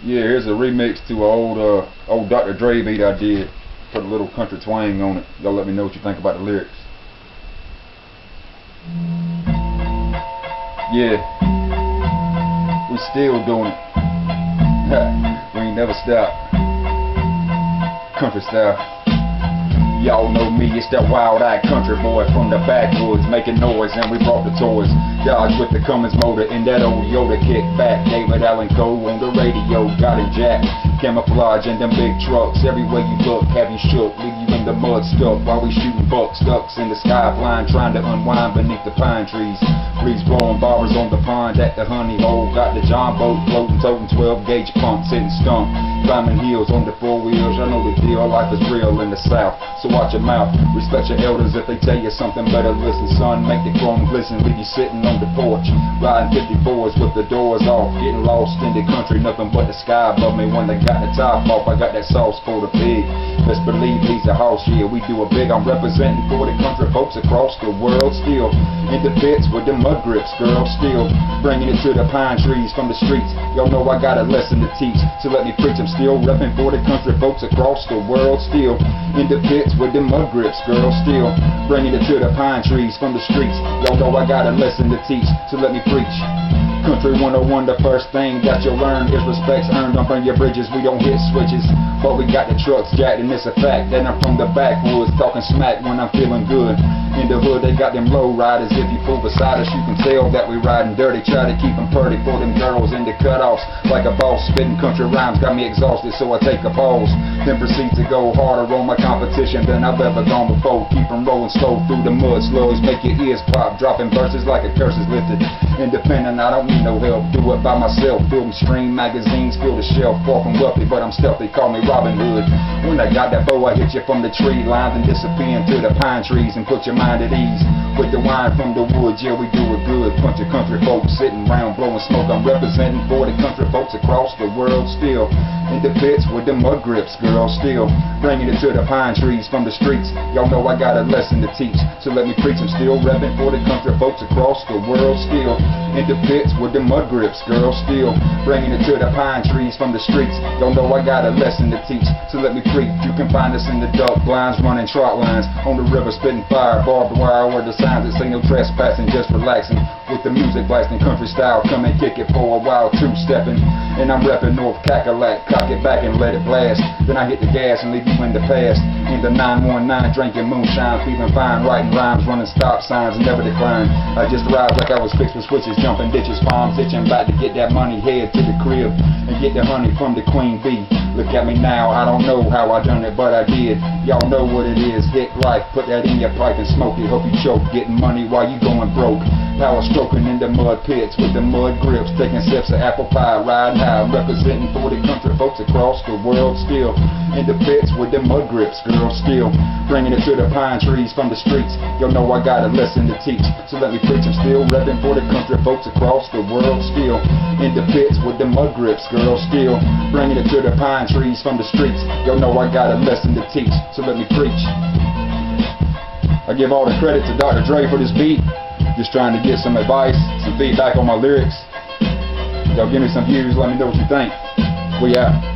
Yeah, here's a remix to an old Dr. Dre beat I did. Put a little country twang on it. Y'all let me know what you think about the lyrics. Yeah, we still doing it. We ain't never stop. Country style. Y'all know me, it's that wild-eyed country boy from the backwoods, making noise, and we brought the toys. Dodge with the Cummins motor and that old Yoda kick back. David Allen Coe on the radio, got him jacked. Camouflage in them big trucks, everywhere you look, have you shook, leave you in the mud stuck, while we shooting bucks, ducks in the sky flying, trying to unwind beneath the pine trees. Breeze blowing barbers on the pond at the honey hole, got the John boat floating, toting 12 gauge pumps, hitting stump, climbing hills on the four wheels. I know the deal, life is real in the south, so watch your mouth, respect your elders. If they tell you something, better listen, son. Make the chrome glisten, leave you sitting on the porch, riding 54s with the doors off, getting lost in the country, nothing but the sky above me. When they got the top off, I got that sauce for the pig. Best believe he's a house, yeah, we do it big. I'm representing for the country folks across the world, still in the pits with the mud grips, girl, still bringing it to the pine trees from the streets. Y'all know I got a lesson to teach, so let me preach. I'm still repping for the country folks across the world, still in the pits with the mud grips, girl, still bringing it to the pine trees from the streets. Y'all know I got a lesson to teach, so let me preach. Country 101, the first thing that you'll learn is respect's earned. Don't burn your bridges, we don't hit switches, but we got the trucks jacked, and it's a fact that I'm from the backwoods, talking smack when I'm feeling good. In the hood, they got them low riders. If you fool beside us, you can tell that we riding dirty. Try to keep them purty for them girls in the cutoffs. Like a boss, spitting country rhymes got me exhausted, so I take a pause. Then proceed to go harder on my competition than I've ever gone before. Keep them rolling slow through the mud slugs, make your ears pop, dropping verses like a curse is lifted. Independent, I don't need no help, do it by myself. Film, stream, magazines, fill the shelf. Far from wealthy, but I'm stealthy, call me Robin Hood. When I got that bow, I hit you from the tree line, then disappear into the pine trees and put your mind at ease. With the wine from the woods, yeah, we do it good. Bunch of country folks sitting around blowing smoke. I'm representing for the country folks across the world, still in the pits with the mud grips, girl, still bringing it to the pine trees from the streets. Y'all know I got a lesson to teach, so let me preach. I'm still repping for the country folks across the world, still in the pits with the mud grips, girl, still bringing it to the pine trees from the streets. Y'all know I got a lesson to teach, so let me preach. You can find us in the dark blinds, running trot lines on the river, spitting fire, barbed wire, where the signs that say no trespassing, just relaxing with the music blasting country style. Come and kick it for a while, two-stepping, and I'm repping North Cackalack. Cock it back and let it blast, then I hit the gas and leave you in the past. In the 919, drinking moonshine, feeling fine, writing rhymes, running stop signs, never decline. I just arrived like I was fixed with switches, jumping ditches, palms itching, about to get that money, head to the crib and get the honey from the queen bee. Look at me now, I don't know how I done it, but I did. Y'all know what it is, hit life, put that in your pipe and smoke it. Hope you choke, getting money while you going broke. Power stroking in the mud pits with the mud grips, taking sips of apple pie, riding high. I'm representing for the country folks across the world, still in the pits with the mud grips, girl, still bringing it to the pine trees from the streets. Y'all know I got a lesson to teach, so let me preach. I'm still repping for the country folks across the world, still in the pits with the mud grips, girl, still bringing it to the pine trees from the streets. Y'all know I got a lesson to teach, so let me preach. I give all the credit to Dr. Dre for this beat. Just trying to get some advice, some feedback on my lyrics. Y'all give me some views, let me know what you think. We out.